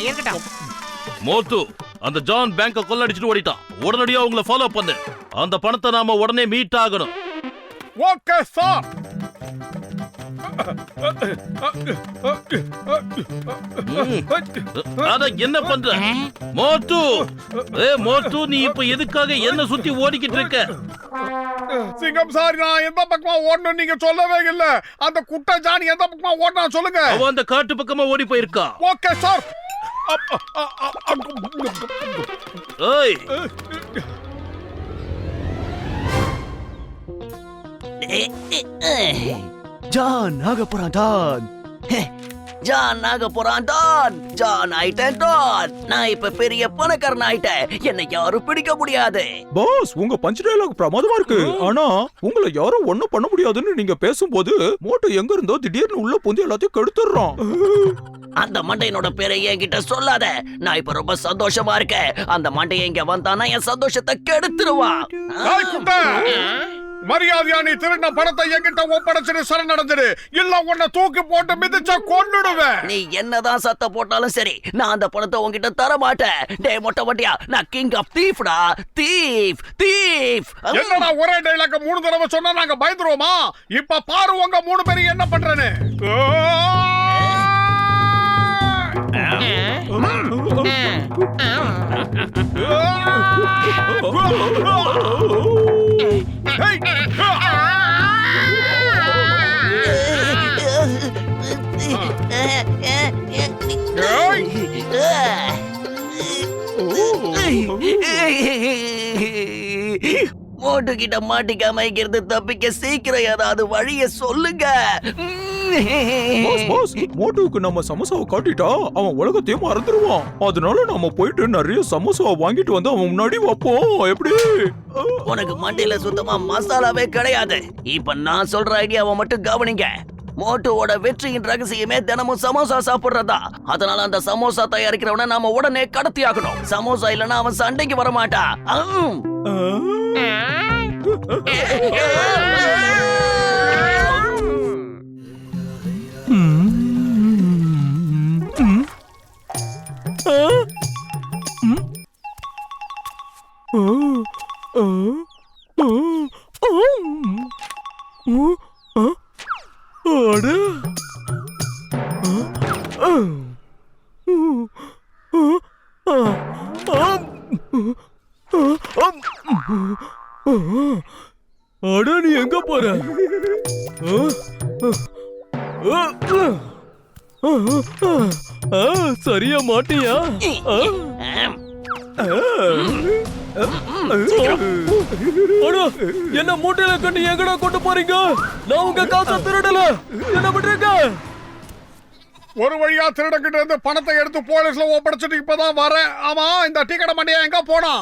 இருக்கட்டும். மோட்டு, அந்த ஜான் பேங்க கொள்ளடிச்சிட்டு ஓடிட்டான். உடனடியா உங்களை ஃபாலோ பண்ணு. அந்த பணத்தை நாம உடனே மீட் ஆகணும். Okay sir. அத என்ன பண்ற மோட்டு? மோட்டு, நீ இப்ப எதுக்காக என்ன சுத்தி ஓடிக்கிட்டு இருக்க? சிங்கம் சார், நான் எந்த பக்கமா ஓடணும் நீங்க சொல்லவே இல்ல. அந்த குட்டை ஜானி எந்த பக்கமா ஓடனா சொல்லுங்க. அவன் அந்த காட்டு பக்கமா ஓடி போயிருக்கா. Okay sir. ஏய், ஜான் ஆக போறான் டான். ஜான் ஆக போறான் டான். ஜான் ஆயிட்டேன் டான். நான் இப்ப பெரிய பணக்காரன் ஆயிட்டேன். என்னை யாரும் பிடிக்க முடியாது. பாஸ், உங்க பஞ்ச் டயலாக் பிரமாதமா இருக்கு. ஆனா உங்களை யாரும் ஒண்ணும் பண்ண முடியாதுன்னு நீங்க பேசும்போது மோட்டோ எங்க இருந்தோ திடீர்னு உள்ள புந்து எல்லாத்தையும் கெடுத்துறான். அந்த மண்டையனோட பேரை என்கிட்ட சொல்லாத. நான் இப்ப ரொம்ப சந்தோஷமா இருக்கேன். அந்த மண்டைய இங்க வந்தானா என் சந்தோஷத்தை கெடுத்துருவான். மரியாதையா நீ திருடின பணத்தை என்கிட்ட ஒப்படைச்சிட்டு சரணடைஞ்சிரு. இல்ல உன்னை தூக்கி போட்டு மிதிச்சா கொன்னுடுவேன். நீ என்னதான் சத்த போட்டாலும் சரி, நான் அந்த பணத்தை உன்கிட்ட தர மாட்டேன். டேய் மொட்டை வட்டியா, நான் கிங் ஆஃப் தீஃப்டா. Thief thief. என்னடா ஒரே டைலாக் 3 தடவை சொன்னா நாங்க பயந்துருவோமா? இப்ப பாரு உங்க 3 பேரும் என்ன பண்றேன்னு. மோட்டு கிட்ட மாட்டிக்காம இங்கிருந்து தப்பிக்க சீக்கிரம் ஏதாவது வழிய சொல்லுங்க. மோட்டுவுக்கு நம்ம சமோசாவை காட்டிட்டா அவன் உலகத்தையும் மறந்துடுவான். அதனால நம்ம போயிட்டு நிறைய சமோசாவை வாங்கிட்டு வந்து அவன் முன்னாடி வைப்போம். எப்படி? உனக்கு மண்டையில சுத்தமா மசாலாவே கிடையாது. இப்ப நான் சொல்ற ஐடியாவை மட்டும் கவனிங்க. மோட்டுவோட வெற்றியின் ரகசியமே தினமும் சமோசா சாப்பிடுறதா. அதனால அந்த சமோசா தயாரிக்கிறவனை நாம உடனே கடத்தி ஆகணும். சமோசா இல்லனா அவன் சண்டைக்கு வர மாட்டான். அட, நீ எங்க போற? சரியா மாட்டியா? என்ன மூட்டையில கண்டு எங்கடா கொண்டு போறீங்க? நான் உங்க காசை திருடல. என்ன பண்றீங்க? ஒரு வழியா திருடங்கிட்ட இருந்து பணத்தை எடுத்து போலீஸ்ல ஒப்படைச்சிட்டு இப்பதான் வரேன். ஆமா, இந்த டீ கடை மண்டையா எங்க போனா?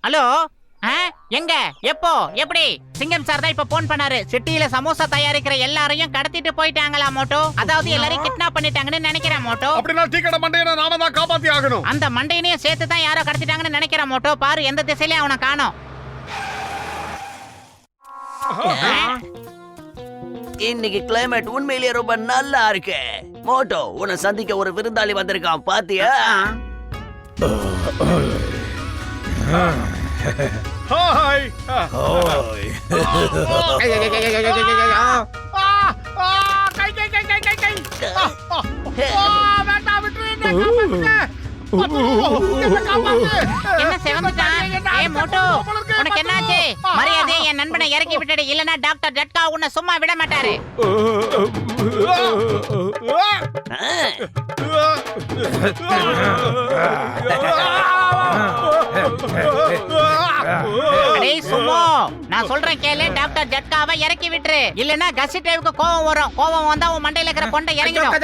ஹலோ, எங்க, எப்போ, எப்படி? சிங்கம் சார் தான் இப்ப போன் பண்ணாரு. சிட்டியில சமோசா தயாரிக்கிற எல்லாரையும் கடத்திட்டு போயிட்டாங்களா மோட்டோ. அதாவது எல்லாரையும் கிட்னாப் பண்ணிட்டாங்கன்னு நினைக்கிறேன் மோட்டோ. அப்படின்னா டீ கடை மண்டையை நாம தான் காப்பாத்தி ஆகணும். அந்த மண்டையனையும் சேர்த்து தான் யாரோ கடத்திட்டாங்கன்னு நினைக்கிறேன் மோட்டோ. பாரு, எந்த திசையிலயும் அவனை காணோம். இன்னைக்கு கிளைமேட் உண்மையிலேயே ரொம்ப நல்லா இருக்கு. மோட்டோ, உன்னை சந்திக்க ஒரு விருந்தாளி வந்திருக்கான், பாத்தியா? ஹாய். என்ன செவந்துட்டான்? ஏய் மோட்டோ, உனக்கு என்னாச்சு? மரியாதை என் நண்பனை இறக்கி விட்டுடு, இல்லனா டாக்டர் ஜட்கா உன்னை சும்மா விட மாட்டாரு. டேய் சும்மா, நான் சொல்றேன் கேளு. டாக்டர் ஜட்காவை இறக்கி விட்டுரு, இல்லனா கசிட்டேவுக்கு கோவம் வரும். கோவம் வந்தா உன் மண்டையில இருக்கிற கொண்டை இறங்கிடும்.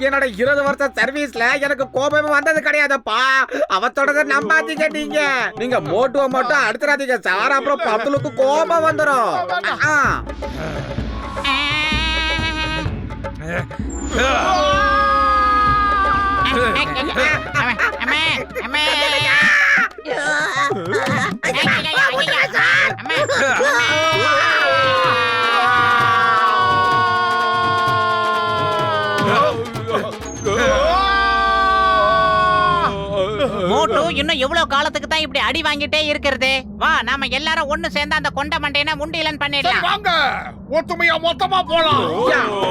என்னோட 20 வருஷம் சர்வீஸ்ல எனக்கு கோபமே வந்தது கிடையாதுப்பா. அவத்தோட நம்பாதீங்க. நீங்க மோட்டுவ மட்டும் அடுத்துறாதீங்க சார், அப்புறம் பத்துலுக்கு கோபம் வந்துடும். இன்னும் எவ்வளவு காலத்துக்கு தான் இப்படி அடி வாங்கிட்டே இருக்கிறது? வா நாம எல்லாரும் ஒண்ணு சேர்ந்து அந்த கொண்ட மண்டையனை முண்டிலன் சரி, பண்ணிடலாம். வாங்க ஒத்துமையா மொத்தமா போலாம்.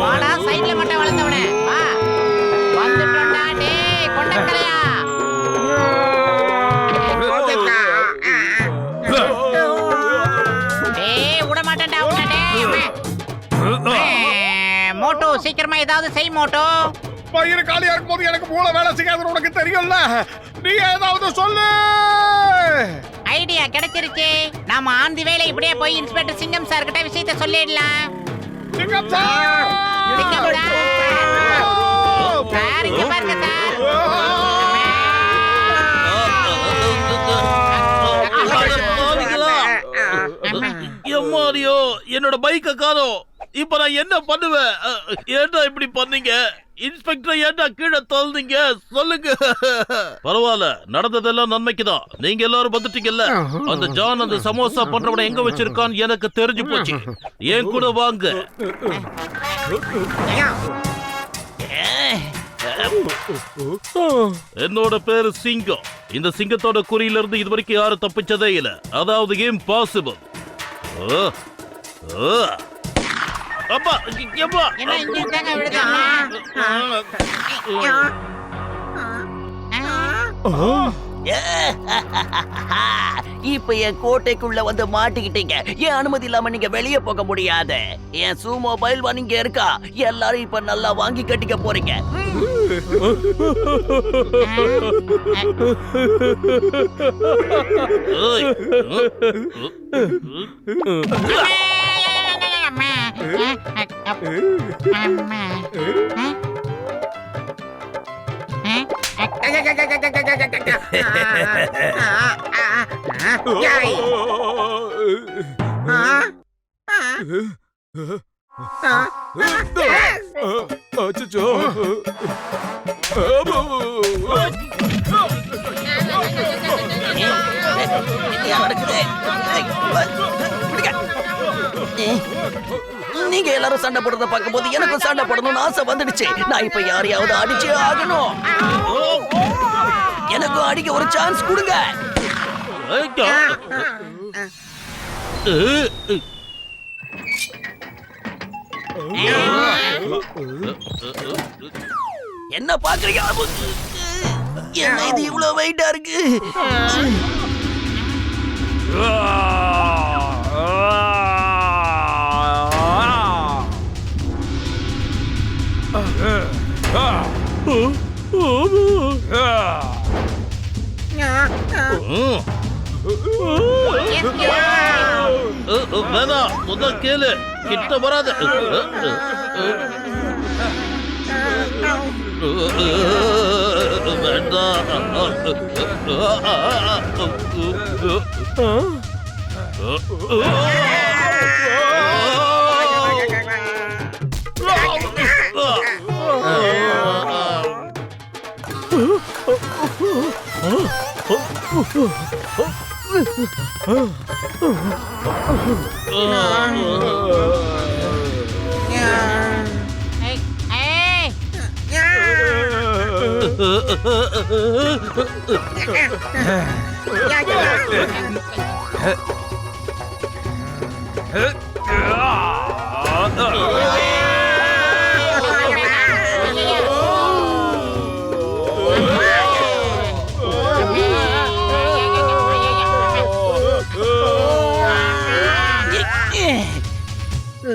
வாடா சைடுல மட்டும் வளர்ந்தவனே வா. வந்துட்டோம்டா டேய் கொண்டக்கலையா. டேய் விட மாட்டேன்டா உன்னை டேய். மோட்டோ சீக்கிரமா ஏதாவது செய் மோட்டோ. பயிர் காலியா இருக்கும் போது எனக்கு மூளை வேலை செய்யாதுன்னு உனக்கு தெரியும்ல. நீ ஏதாவது சொல்லு. ஐடியா கிடைச்சிருச்சு. நாம ஆந்தி வேலை இப்படியே போய் இன்ஸ்பெக்டர் சிங்கம் சார் கிட்ட விஷயத்தை சொல்லிடலாம். சிங்கம் சார். சிங்கம் சார். சார் இங்க பாருங்க சார். எம்மாடியோ என்னோட பைக்க காணோம். இப்ப நான் என்ன பண்ணுவேன்? ஏன்டா இப்படி பண்ணீங்க? இன்ஸ்பெக்டர் ஏன்டா கீழே தள்ளுங்க? சொல்லுங்க. பரவாயில்ல, நடந்ததெல்லாம் நன்மைக்குதான். நீங்க எல்லாரும் வந்துட்டீங்கல்ல. அந்த ஜான் அந்த சமோசா பண்றவனை எங்க வச்சிருக்கான்னு எனக்கு தெரிஞ்சு போச்சு. ஏன் கூட வாங்க. என்னோட பேரு சிங்கம். இந்த சிங்கத்தோட குறியில இருந்து இது வரைக்கும் யாரும் தப்பிச்சதே இல்ல. அதாவது இம்பாசிபிள். அப்பா எப்பா என்ன இங்க தாங்க விடுதா? இப்ப என் கோட்டைக்குள்ள வந்து மாட்டிக்கிட்டீங்க. என் அனுமதி இல்லாம நீங்க வெளியே போக முடியாது. என் சூமோ பைல்வான் இங்க இருக்கா. எல்லாரும் இப்ப நல்லா வாங்கி கட்டிக்க போறீங்க. அச்சச்சோ. நீங்க எல்லாரும் சண்டை போடுறத பார்க்கும் போது எனக்கும் சண்டை போடணும்னு ஆசை வந்துடுச்சு. நான் இப்ப யாரையாவது அடிச்சே ஆகணும். எனக்கும் அடிக்க ஒரு சான்ஸ் கொடுங்க. என்ன பாக்குறீங்க? என்ன இது இவ்வளவு வெயிட்டா இருக்கு? வேணாம், முதல் கேளு. கிட்ட வராது.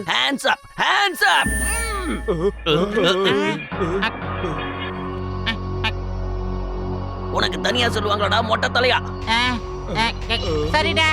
Hands up! Hands up! உனக்கு தனியா சொல்லுவாங்கடா மொட்டை தலையா. சரிடா.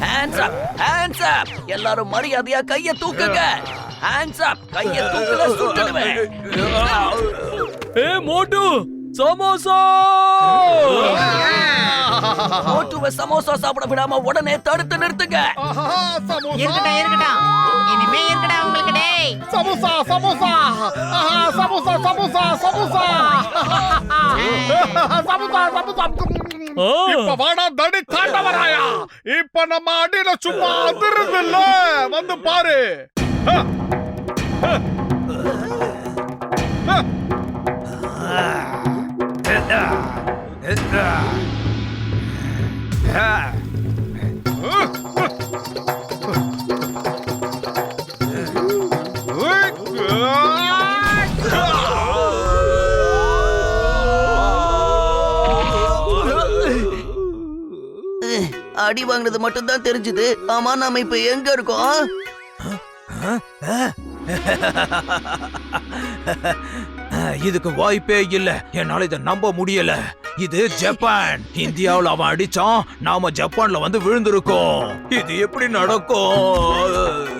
Hands up! ஹேண்ட்ஸ் அப் எல்லாரும் மரியாதையா கைய தூக்குங்க ஹேண்ட்ஸ் அப் கைய தூக்குல சுட்டுடுவேன் மோட்டு சமோசா மோட்டுவை சமோசா சாப்பிட விடாம உடனே தடுத்து நிறுத்துங்க ஆஹா, சமோசா இருக்கட்டும் இருக்கட்டும் இனிமே இருக்கடா உங்களுக்கு டேய் சமோசா சமோசா ஆஹா, சமோசா சமோசா சமோசா சமோசா சமோசா இப்ப வாடா தடி தாண்டவராயா இப்ப நம்ம அடியில சும்மா அதிருது இல்ல வந்து பாரு அடி வாங்கினது மட்டும் தான் தெரிஞ்சது ஆமா நாம இப்ப எங்க இருக்கோம் இதுக்கு வாய்ப்பே இல்ல என்னால இதை நம்ப முடியல இது ஜப்பான் இந்தியாவுல அவன் அடிச்சான் நாம ஜப்பான்ல வந்து விழுந்திருக்கோம் இது எப்படி நடக்கும்